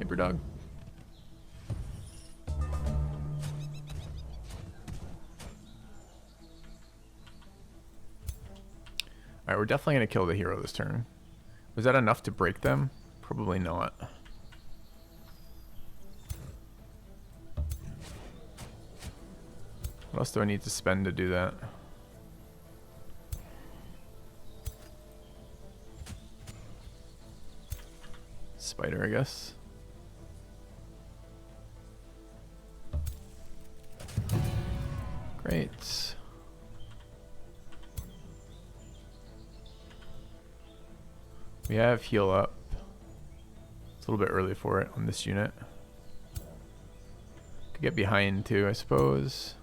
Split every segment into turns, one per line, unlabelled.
Neighbor dog. Alright, we're definitely going to kill the hero this turn. Was that enough to break them? Probably not. What else do I need to spend to do that? Spider, I guess. Great. We have heal up. It's a little bit early for it on this unit. Could get behind too, I suppose.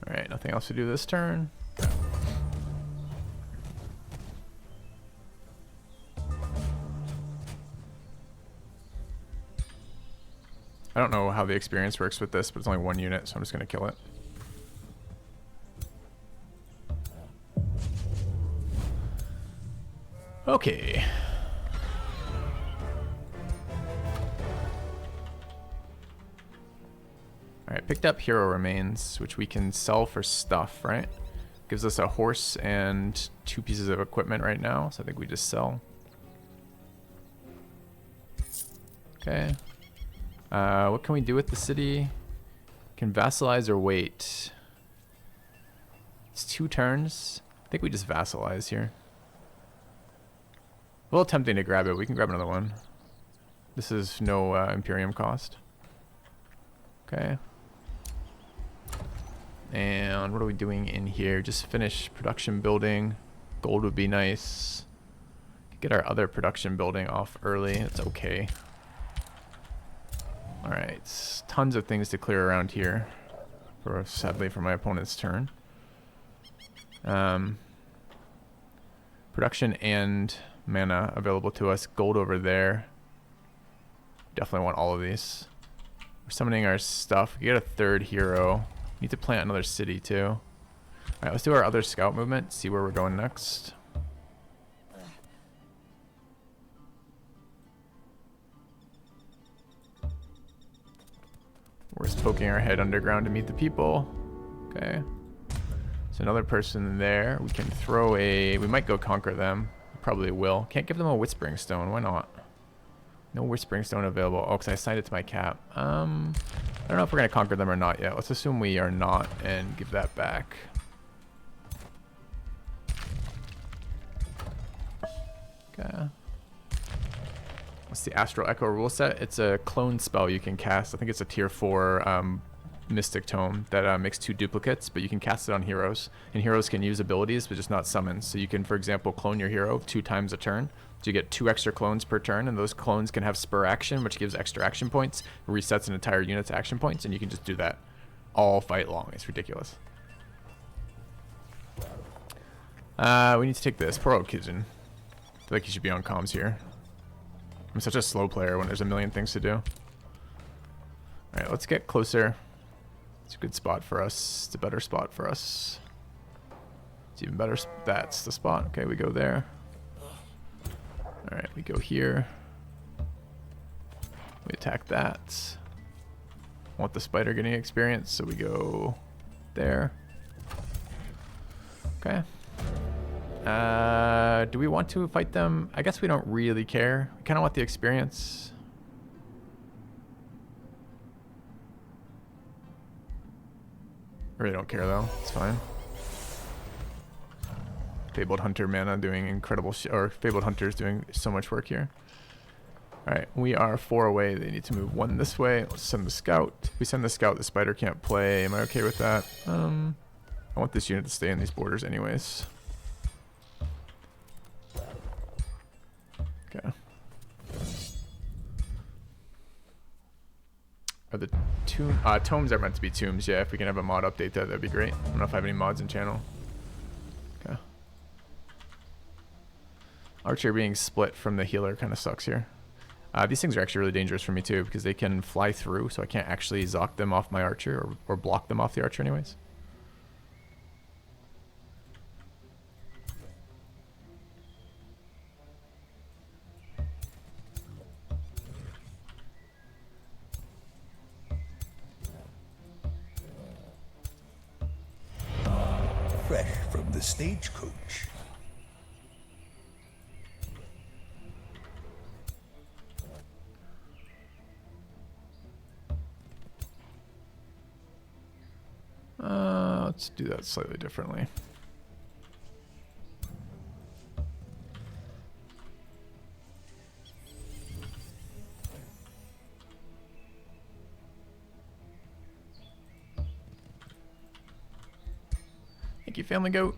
Alright, nothing else to do this turn. I don't know how the experience works with this, but it's only one unit, so I'm just going to kill it. Okay. Alright, picked up hero remains, which we can sell for stuff, right? Gives us a horse and 2 pieces of equipment right now, so I think we just sell. Okay. What can we do with the city? Can vassalize or wait. It's 2 turns. I think we just vassalize here. A little tempting to grab it. We can grab another one. This is no Imperium cost. Okay. And what are we doing in here? Just finish production building. Gold would be nice. Get our other production building off early. It's okay. Alright. Tons of things to clear around here. Sadly for my opponent's turn. Production and mana available to us. Gold over there. Definitely want all of these. We're summoning our stuff. We get a 3rd hero. Need to plant another city too. Alright, let's do our other scout movement, see where we're going next. We're just poking our head underground to meet the people. Okay. So another person there. We can throw a... We might go conquer them. We probably will. Can't give them a Whispering Stone. Why not? No Whispering Stone available. Oh, because I assigned it to my cap. I don't know if we're going to conquer them or not yet. Let's assume we are not and give that back. Okay. What's the Astral Echo rule set? It's a clone spell you can cast. I think it's a tier 4 Mystic Tome that makes 2 duplicates, but you can cast it on heroes. And heroes can use abilities, but just not summons. So you can, for example, clone your hero 2 times a turn. So you get 2 extra clones per turn, and those clones can have spur action, which gives extra action points. It resets an entire unit's action points, and you can just do that all fight long. It's ridiculous. We need to take this. Poor old Kijin. I feel like he should be on comms here. I'm such a slow player when there's a million things to do. Alright, let's get closer. It's a good spot for us. It's a better spot for us. It's even better. That's the spot. Okay, we go there. Alright, we go here. We attack that. Want the spider getting experience, so we go there. Okay. Do we want to fight them? I guess we don't really care. We kind of want the experience. Really don't care though. It's fine. Fabled Hunter mana doing incredible or Fabled Hunter's doing so much work here. Alright, we are 4 away. They need to move 1 this way. Let's send the scout. If we send the scout, the spider can't play. Am I okay with that? I want this unit to stay in these borders anyways. Okay. Are the tomes are meant to be tombs? Yeah, if we can have a mod update that, that'd be great. I don't know if I have any mods in channel. Okay. Archer being split from the healer kind of sucks here. These things are actually really dangerous for me too because they can fly through, so I can't actually zoc them off my archer or block them off the archer anyways.
Fresh from the stagecoach.
Let's do that slightly differently. Thank you, Family Goat.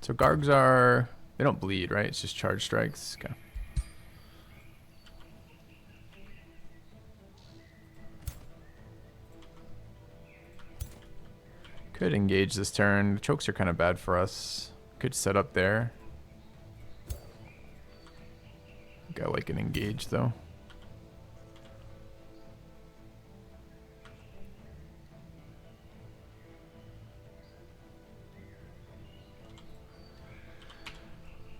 So Gargs are... they don't bleed, right? It's just charge strikes. Okay. Could engage this turn. The chokes are kind of bad for us. Could set up there. Got like an engage though.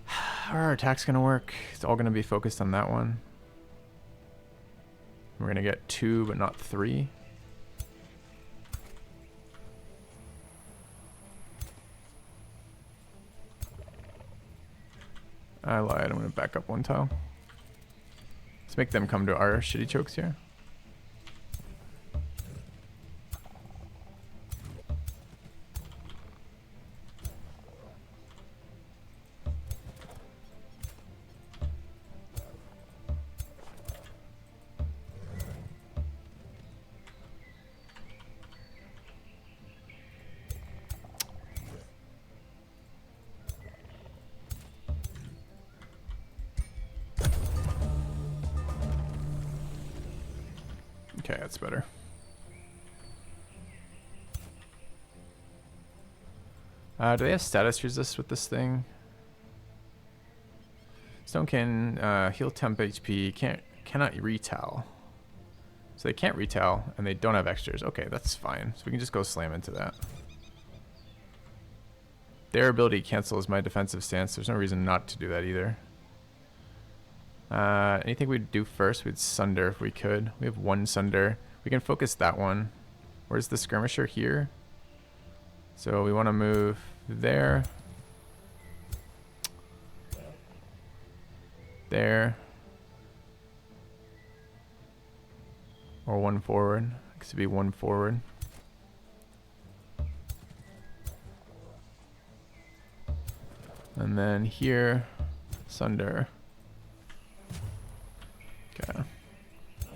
How are our attacks gonna work? It's all gonna be focused on that one. We're gonna get 2 but not 3. I lied, I'm gonna back up 1 tile. Let's make them come to our shitty chokes here. Okay, that's better. Do they have status resist with this thing? Stone can heal temp HP, cannot retell. So they can't retell, and they don't have extras. Okay, that's fine. So we can just go slam into that. Their ability cancels my defensive stance. There's no reason not to do that either. Anything we'd do first, we'd Sunder if we could. We have 1 Sunder. We can focus that one. Where's the skirmisher? Here. So we want to move there. There. Or 1 forward. It could be 1 forward. And then here, Sunder. Okay.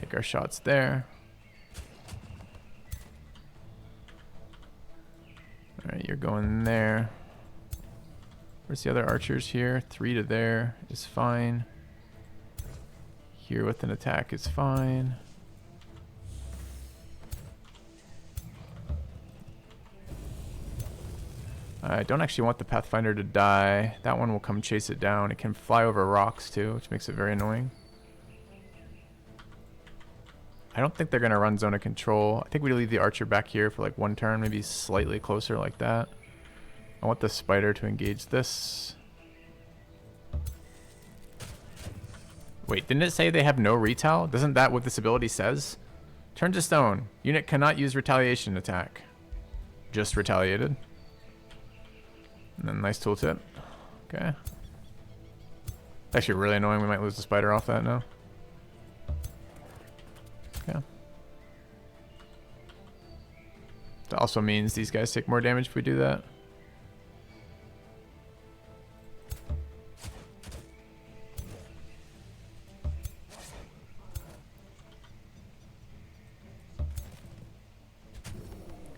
Take our shots there. Alright, you're going there. Where's the other archers here? 3 to there is fine. Here with an attack is fine. I don't actually want the Pathfinder to die. That one will come chase it down. It can fly over rocks too, which makes it very annoying. I don't think they're going to run zone of control. I think we leave the archer back here for like 1 turn, maybe slightly closer like that. I want the spider to engage this. Wait, didn't it say they have no retell? Isn't that what this ability says? Turn to stone. Unit cannot use retaliation attack. Just retaliated. And then nice tooltip. Okay. It's actually really annoying. We might lose the spider off that now. Okay. That also means these guys take more damage if we do that.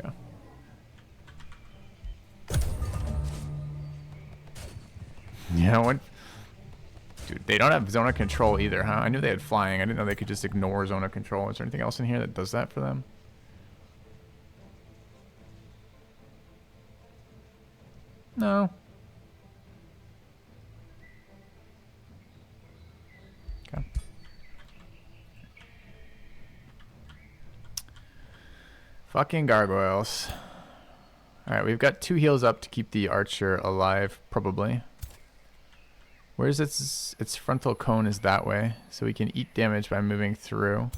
Okay. Yeah, what? Dude, they don't have zone of control either, huh? I knew they had flying. I didn't know they could just ignore zone of control. Is there anything else in here that does that for them? No. Okay. Fucking gargoyles. Alright, we've got 2 heals up to keep the archer alive, probably. Where's its frontal cone is that way, so we can eat damage by moving through.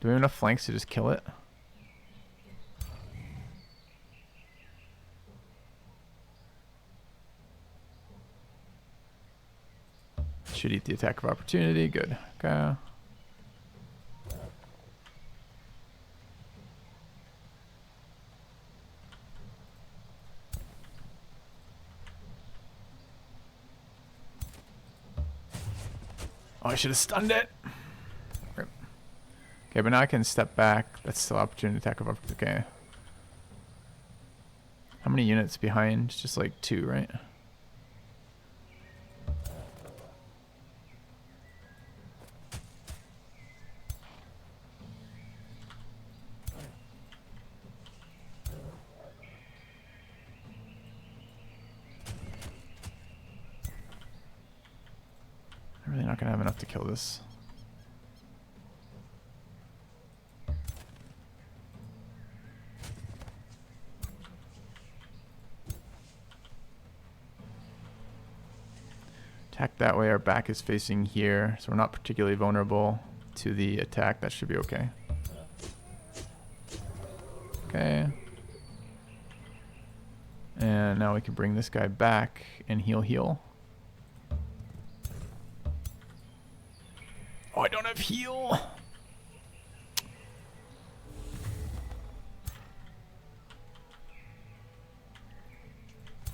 Do we have enough flanks to just kill it? Should eat the attack of opportunity. Good. Okay. Oh, I should have stunned it. Rip. Okay, but now I can step back. That's still opportunity attack of opportunity. Okay. How many units behind? Just like 2, right? I'm really not gonna have enough to kill this. Attack that way. Our back is facing here, so we're not particularly vulnerable to the attack. That should be okay. Okay. And now we can bring this guy back and heal. Oh, I don't have heal.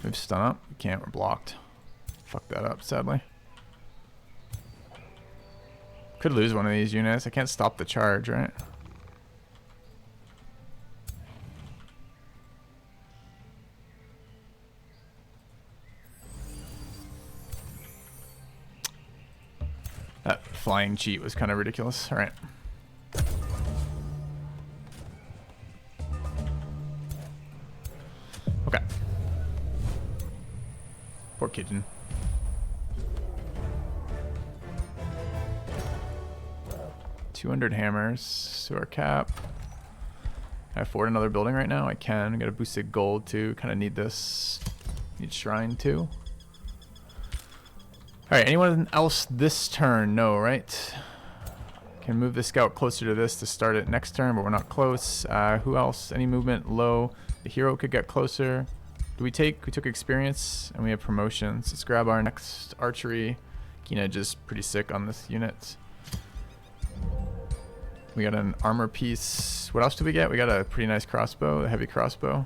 We've stun up. We can't. We're blocked. Fuck that up, sadly. Could lose one of these units. I can't stop the charge, right? That flying cheat was kind of ridiculous. All right. Okay. Poor kitten. $200 hammers to our cap. Can I afford another building right now? I can. I got a boosted gold too. Kind of need this. Need shrine too. Alright, anyone else this turn? No, right? Can move the scout closer to this to start it next turn, but we're not close. Who else? Any movement low? The hero could get closer. We took experience and we have promotions. Let's grab our next archery. Kina just pretty sick on this unit. We got an armor piece. What else do we get? We got a pretty nice crossbow, a heavy crossbow.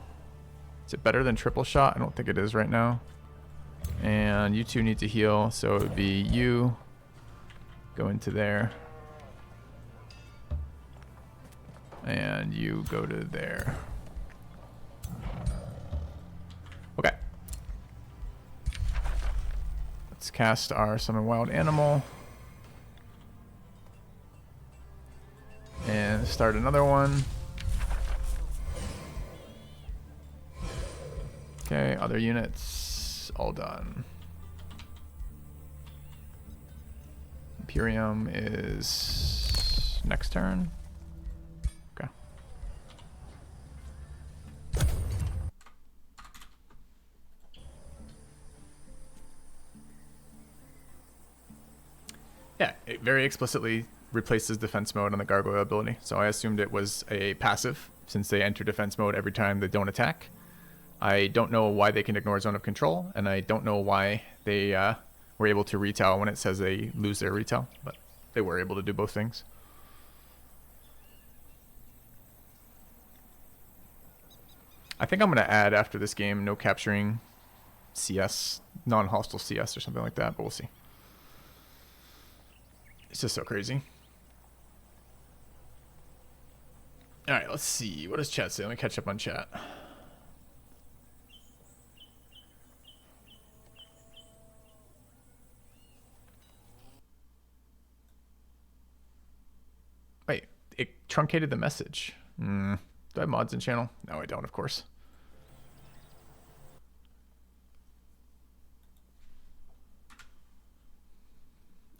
Is it better than triple shot? I don't think it is right now. And you two need to heal, so it would be you go into there. And you go to there. Okay. Let's cast our Summon Wild Animal. And start another one. Okay, other units, all done. Imperium is next turn. Okay. Yeah, it very explicitly replaces defense mode on the gargoyle ability, so I assumed it was a passive since they enter defense mode every time they don't attack. I don't know why they can ignore zone of control, and I don't know why they were able to retail when it says they lose their retail, but they were able to do both things. I think I'm going to add after this game no capturing CS, non-hostile CS or something like that, but we'll see. It's just so crazy. Alright, let's see. What does chat say? Let me catch up on chat. Wait, it truncated the message. Do I have mods in channel? No, I don't, of course.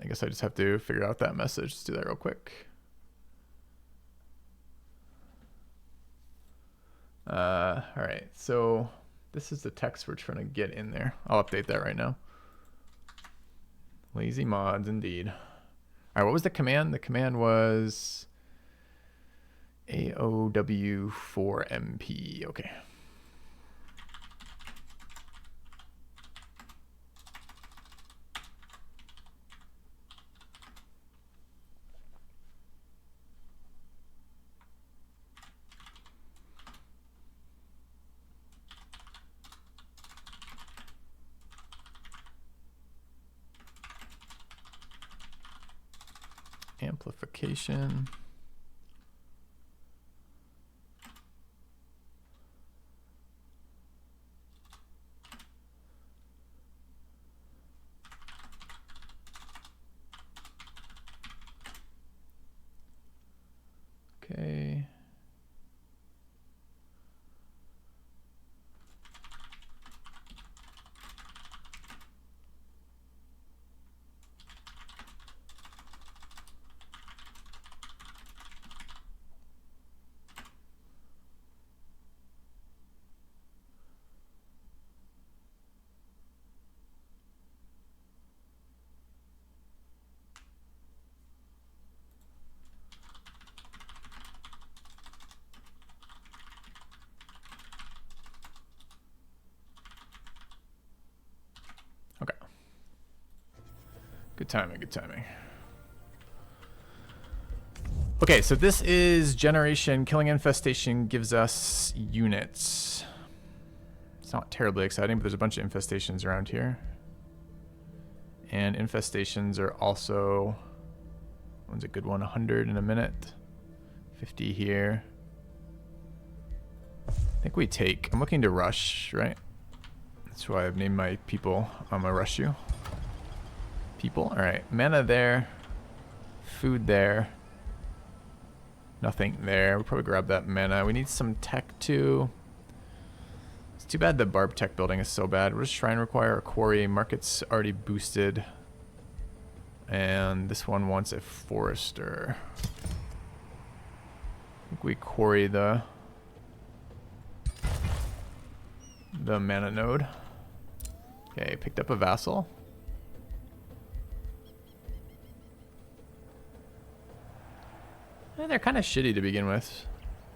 I guess I just have to figure out that message. Let's do that real quick. All right, so this is the text we're trying to get in there. I'll update that right now. Lazy mods, indeed. All right, what was the command? The command was AOW4MP. Okay. Amplification. Okay. Okay. Good timing, good timing. Okay, so this is generation. Killing infestation gives us units. It's not terribly exciting, but there's a bunch of infestations around here. And infestations are also, one's a good one, 100 in a minute. 50 here. I think we take, I'm looking to rush, right? That's why I've named my people. I'm gonna rush you. People, all right. Mana there. Food there. Nothing there. We'll probably grab that mana. We need some tech too. It's too bad the barb tech building is so bad. We'll just try and require a quarry. Market's already boosted. And this one wants a forester. I think we quarry the mana node. Okay, picked up a vassal. They're kind of shitty to begin with.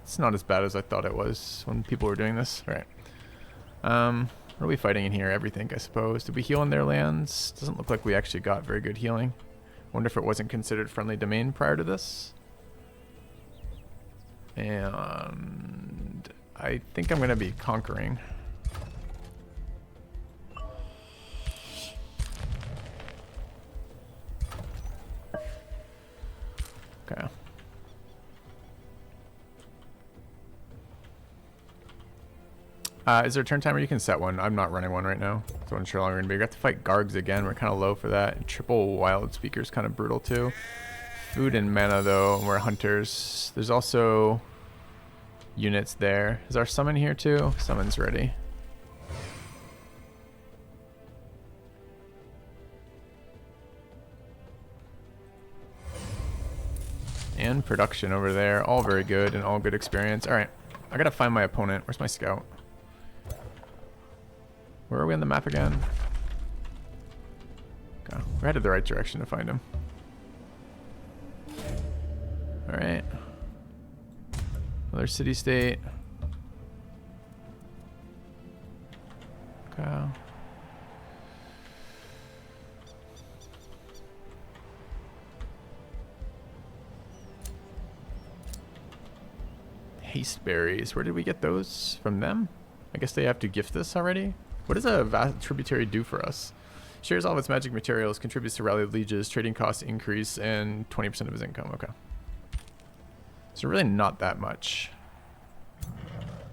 It's not as bad as I thought it was when people were doing this. All right. What are we fighting in here? Everything, I suppose. Did we heal in their lands? Doesn't look like we actually got very good healing. Wonder if it wasn't considered friendly domain prior to this. And I think I'm going to be conquering. Okay. Is there a turn timer? You can set one. I'm not running one right now, so I'm sure long we're going to be. We got to fight Gargs again. We're kind of low for that. And triple wild speaker is kind of brutal too. Food and mana though, and we're hunters. There's also units there. Is our summon here too? Summon's ready. And production over there. All very good and all good experience. All right. I got to find my opponent. Where's my scout? Where are we on the map again? Okay. We're headed the right direction to find him. Alright. Another city-state. Okay. Haste berries. Where did we get those? From them? I guess they have to gift this already? What does a tributary do for us? Shares all of its magic materials, contributes to rally lieges, trading costs increase, and 20% of his income. Okay. So really not that much.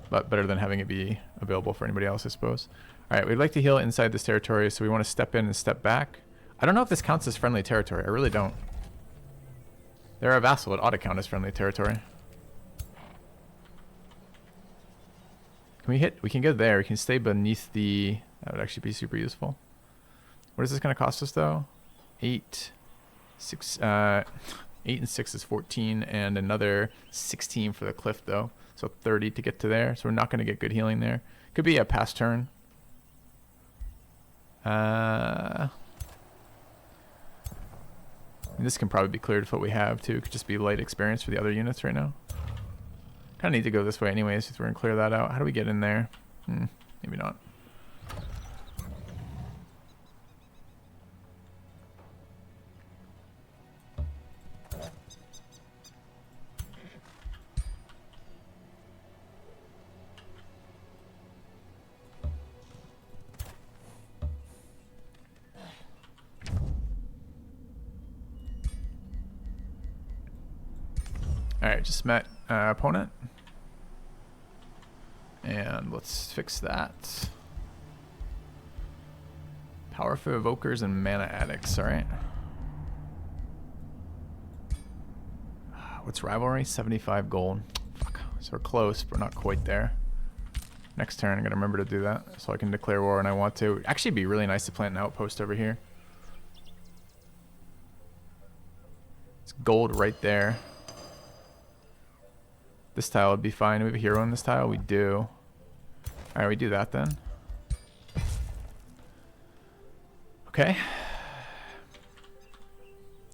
But better than having it be available for anybody else, I suppose. Alright, we'd like to heal inside this territory, so we want to step in and step back. I don't know if this counts as friendly territory. I really don't. They're a vassal. It ought to count as friendly territory. Can we hit? We can go there. We can stay beneath the... That would actually be super useful. What is this going to cost us, though? 8. 6... 8 and 6 is 14, and another 16 for the cliff, though. So 30 to get to there. So we're not going to get good healing there. Could be a pass turn. This can probably be cleared with what we have, too. It could just be light experience for the other units right now. Kind of need to go this way anyways, if we're going to clear that out. How do we get in there? Maybe not. Alright, just met opponent. And let's fix that. Powerful evokers and mana addicts, alright. What's rivalry? 75 gold. Fuck. So we're close, but we're not quite there. Next turn, I'm gonna remember to do that so I can declare war when I want to. Actually, it'd be really nice to plant an outpost over here. It's gold right there. This tile would be fine. Do we have a hero in this tile? We do. Alright, we do that then. Okay.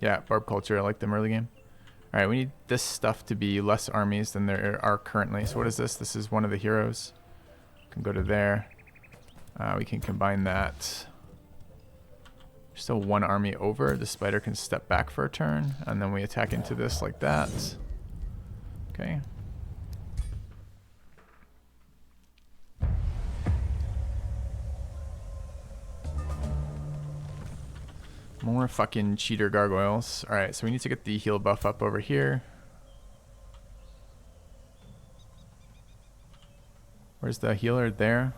Yeah, Barb Culture. I like them early game. Alright, we need this stuff to be less armies than there are currently. So what is this? This is one of the heroes. Can go to there. We can combine that. Still one army over. The spider can step back for a turn. And then we attack into this like that. Okay. More fucking cheater gargoyles. Alright, so we need to get the heal buff up over here. Where's the healer? There.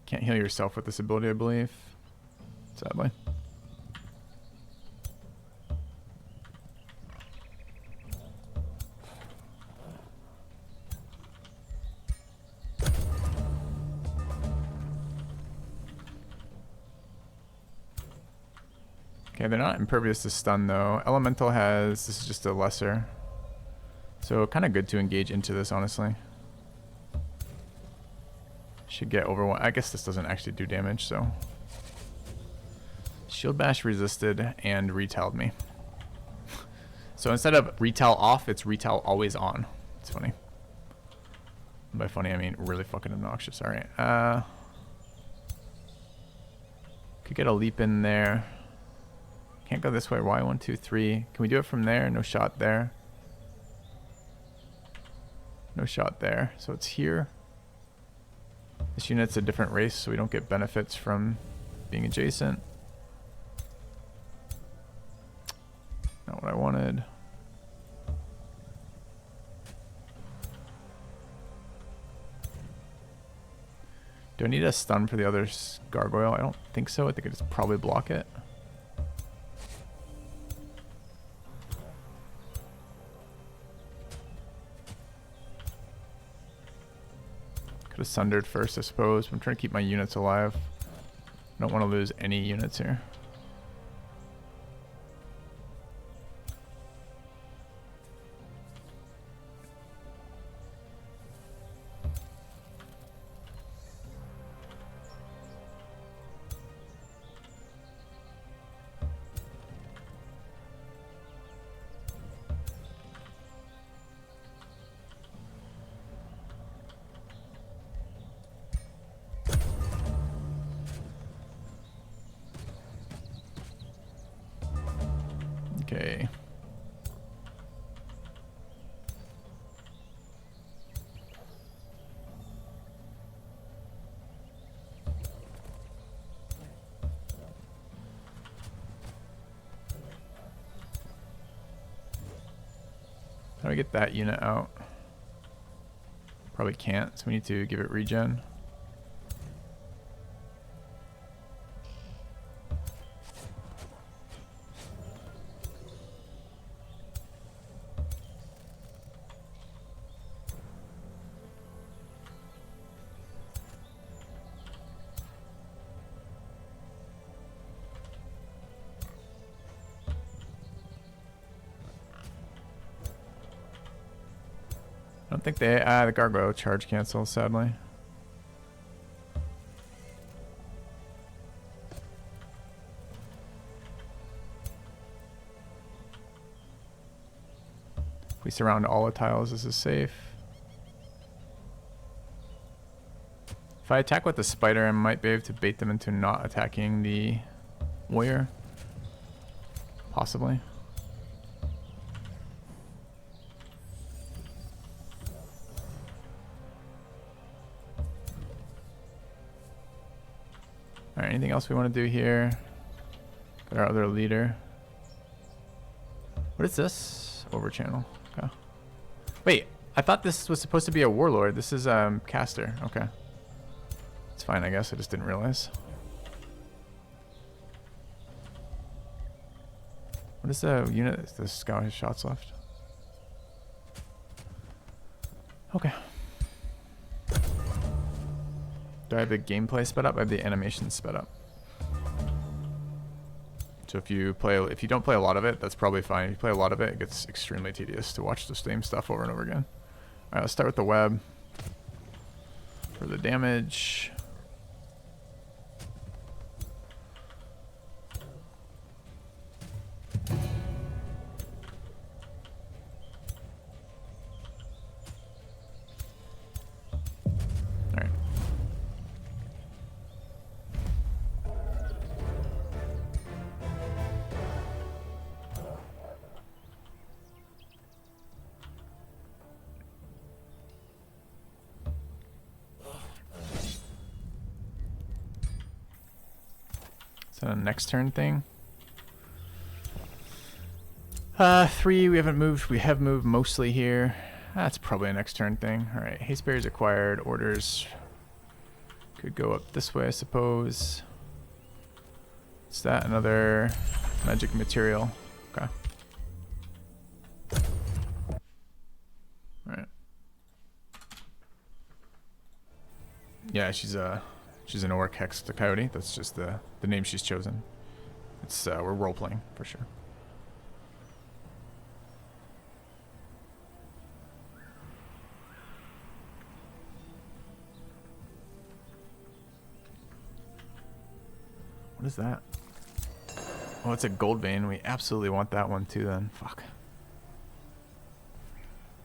Can't heal yourself with this ability, I believe. Sadly. Okay, they're not impervious to stun though. Elemental has, this is just a lesser. So kind of good to engage into this, honestly. Should get over one. I guess this doesn't actually do damage, so. Shield Bash resisted and retailed me. So instead of retail off, it's retail always on. It's funny. And by funny, I mean really fucking obnoxious. Alright. Could get a leap in there. Can't go this way. Why? 1, 2, 3. Can we do it from there? No shot there. No shot there. So it's here. This unit's a different race, so we don't get benefits from being adjacent. Not what I wanted. Do I need a stun for the other gargoyle? I don't think so. I think I just probably block it. Could have sundered first, I suppose. I'm trying to keep my units alive. I don't want to lose any units here. Okay. How do I get that unit out? Probably can't, so we need to give it regen. I don't think they, the gargoyle charge cancels, sadly. If we surround all the tiles, this is safe. If I attack with the spider, I might be able to bait them into not attacking the warrior. Possibly. Alright, anything else we want to do here? Got our other leader. What is this? Over channel. Okay. Wait, I thought this was supposed to be a warlord. This is caster. Okay. It's fine, I guess. I just didn't realize. What is the unit? This guy has shots left. Okay. Do I have the gameplay sped up? I have the animation sped up. So if you don't play a lot of it, that's probably fine. If you play a lot of it, it gets extremely tedious to watch the same stuff over and over again. Alright, let's start with the web. For the damage. A next turn thing. 3, we haven't moved. We have moved mostly here. That's probably a next turn thing. Alright, haste berries acquired. Orders could go up this way, I suppose. Is that another magic material? Okay. Alright. Yeah, she's an orc hex to coyote. That's just the name she's chosen. It's we're role playing for sure. What is that? Oh, it's a gold vein. We absolutely want that one too then. Fuck.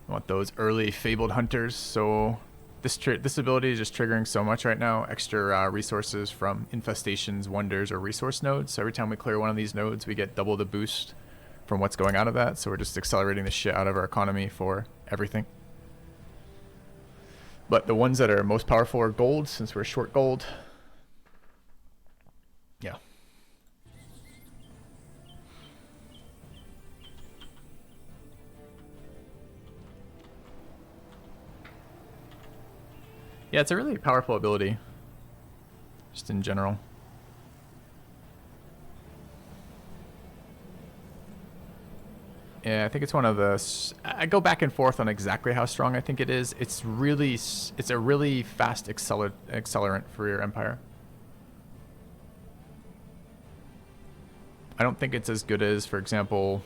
I want those early fabled hunters, so this ability is just triggering so much right now. Extra resources from infestations, wonders, or resource nodes. So every time we clear one of these nodes, we get double the boost from what's going out of that. So we're just accelerating the shit out of our economy for everything. But the ones that are most powerful are gold, since we're short gold. Yeah. Yeah, it's a really powerful ability, just in general. Yeah, I think it's one of the... I go back and forth on exactly how strong I think it is. It's a really fast accelerant for your empire. I don't think it's as good as, for example...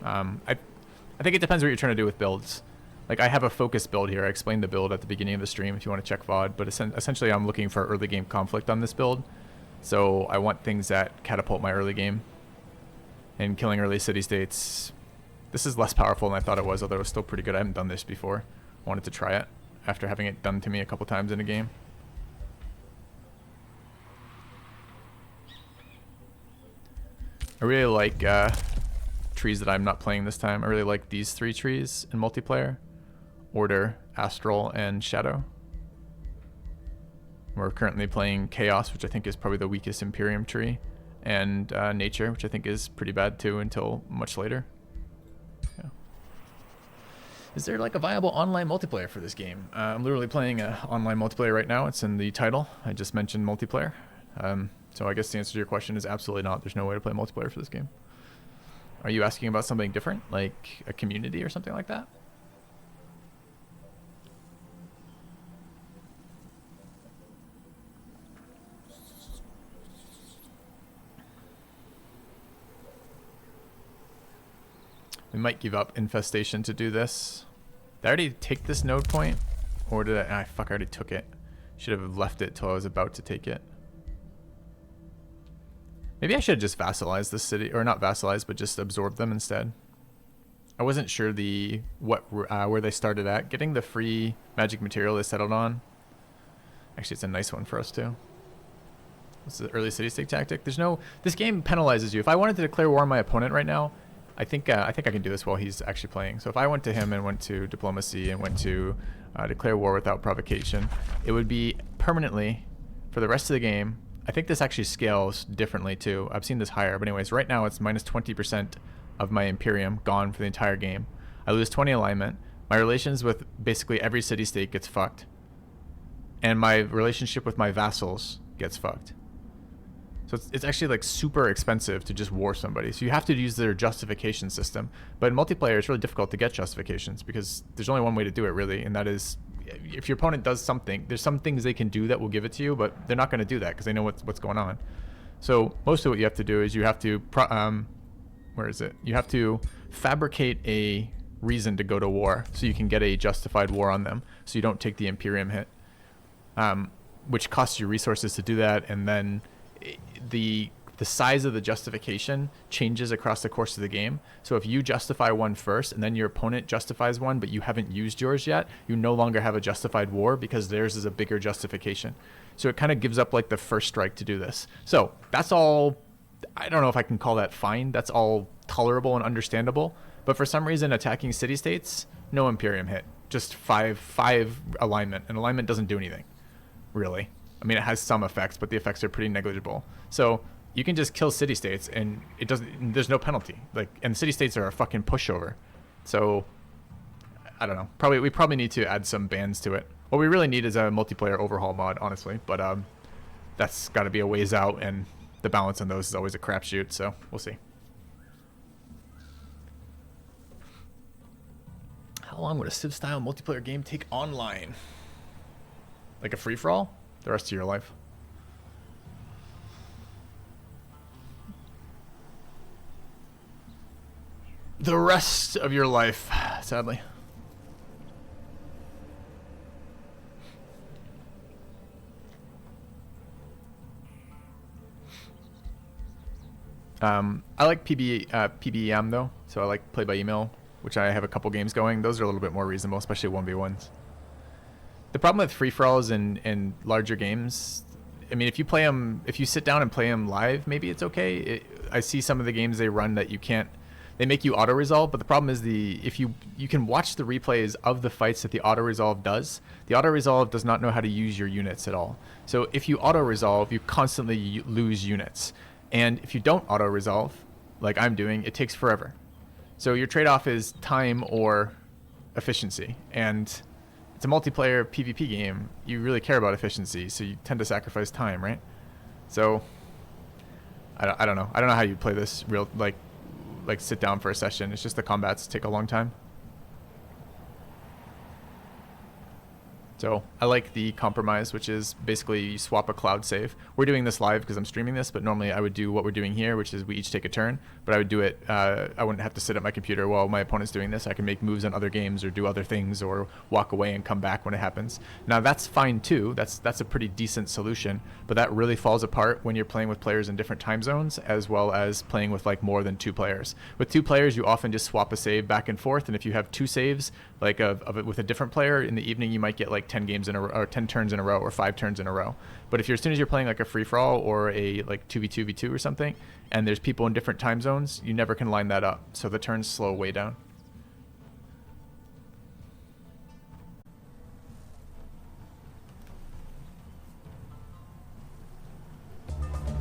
I think it depends what you're trying to do with builds. Like, I have a focus build here. I explained the build at the beginning of the stream if you want to check VOD. But essentially, I'm looking for early game conflict on this build. So I want things that catapult my early game. And killing early city-states. This is less powerful than I thought it was, although it was still pretty good. I haven't done this before. I wanted to try it after having it done to me a couple times in a game. I really like trees that I'm not playing this time. I really like these 3 trees in multiplayer. Order, Astral, and Shadow. We're currently playing Chaos, which I think is probably the weakest Imperium tree, and Nature, which I think is pretty bad too until much later. Yeah. Is there like a viable online multiplayer for this game? I'm literally playing online multiplayer right now. It's in the title. I just mentioned multiplayer. So I guess the answer to your question is absolutely not. There's no way to play multiplayer for this game. Are you asking about something different, like a community or something like that? We might give up Infestation to do this. Did I already take this node point? Or did I? Ah, fuck, I already took it. Should have left it till I was about to take it. Maybe I should have just vassalized this city. Or not vassalized, but just absorbed them instead. I wasn't sure where they started at. Getting the free magic material they settled on. Actually, it's a nice one for us too. What's the early city stake tactic? There's no... This game penalizes you. If I wanted to declare war on my opponent right now, I think I can do this while he's actually playing. So if I went to him and went to diplomacy and went to declare war without provocation, it would be permanently for the rest of the game. I think this actually scales differently too. I've seen this higher, but anyways, right now it's minus 20% of my Imperium gone for the entire game. I lose 20 alignment. My relations with basically every city state gets fucked, and my relationship with my vassals gets fucked. So it's actually like super expensive to just war somebody. So you have to use their justification system. But in multiplayer, it's really difficult to get justifications because there's only one way to do it really. And that is if your opponent does something, there's some things they can do that will give it to you, but they're not going to do that because they know what's going on. So most of what you have to do is you have to, where is it? You have to fabricate a reason to go to war so you can get a justified war on them so you don't take the Imperium hit, which costs you resources to do that. And then the size of the justification changes across the course of the game. So if you justify one first and then your opponent justifies one, but you haven't used yours yet, you no longer have a justified war because theirs is a bigger justification. So it kind of gives up like the first strike to do this. So that's all, I don't know if I can call that fine. That's all tolerable and understandable. But for some reason, attacking city-states, no Imperium hit. Just five alignment. And alignment doesn't do anything, really. I mean, it has some effects, but the effects are pretty negligible. So you can just kill city-states, and it doesn't. There's no penalty. Like, and city-states are a fucking pushover. So I don't know. We probably need to add some bans to it. What we really need is a multiplayer overhaul mod, honestly. But that's got to be a ways out, and the balance on those is always a crapshoot. So we'll see. How long would a Civ-style multiplayer game take online? Like a free-for-all? The rest of your life. The rest of your life, sadly. I like PBEM though, so I like play by email, which I have a couple games going. Those are a little bit more reasonable, especially 1v1s. The problem with free-for-alls in larger games, I mean, if you sit down and play them live, maybe it's okay. I see some of the games they run that you can't, they make you auto-resolve, but the problem is if you can watch the replays of the fights that the auto-resolve does. The auto-resolve does not know how to use your units at all. So if you auto-resolve, you constantly lose units. And if you don't auto-resolve, like I'm doing, it takes forever. So your trade-off is time or efficiency. And it's a multiplayer PvP game. You really care about efficiency, so you tend to sacrifice time, right? So I don't know. I don't know how you play this real like sit down for a session. It's just the combats take a long time. So I like the compromise, which is basically you swap a cloud save. We're doing this live because I'm streaming this, but normally I would do what we're doing here, which is we each take a turn. But I would do it, I wouldn't have to sit at my computer while my opponent's doing this. I can make moves on other games or do other things or walk away and come back when it happens. Now that's fine too. That's a pretty decent solution, but that really falls apart when you're playing with players in different time zones, as well as playing with like more than 2 players. With 2 players, you often just swap a save back and forth. And if you have 2 saves, like of it with a different player in the evening, you might get like 10 games in a row, or 10 turns in a row, or 5 turns in a row. But if as soon as you're playing like a free-for-all or a like 2v2v2 or something, and there's people in different time zones, you never can line that up. So the turns slow way down.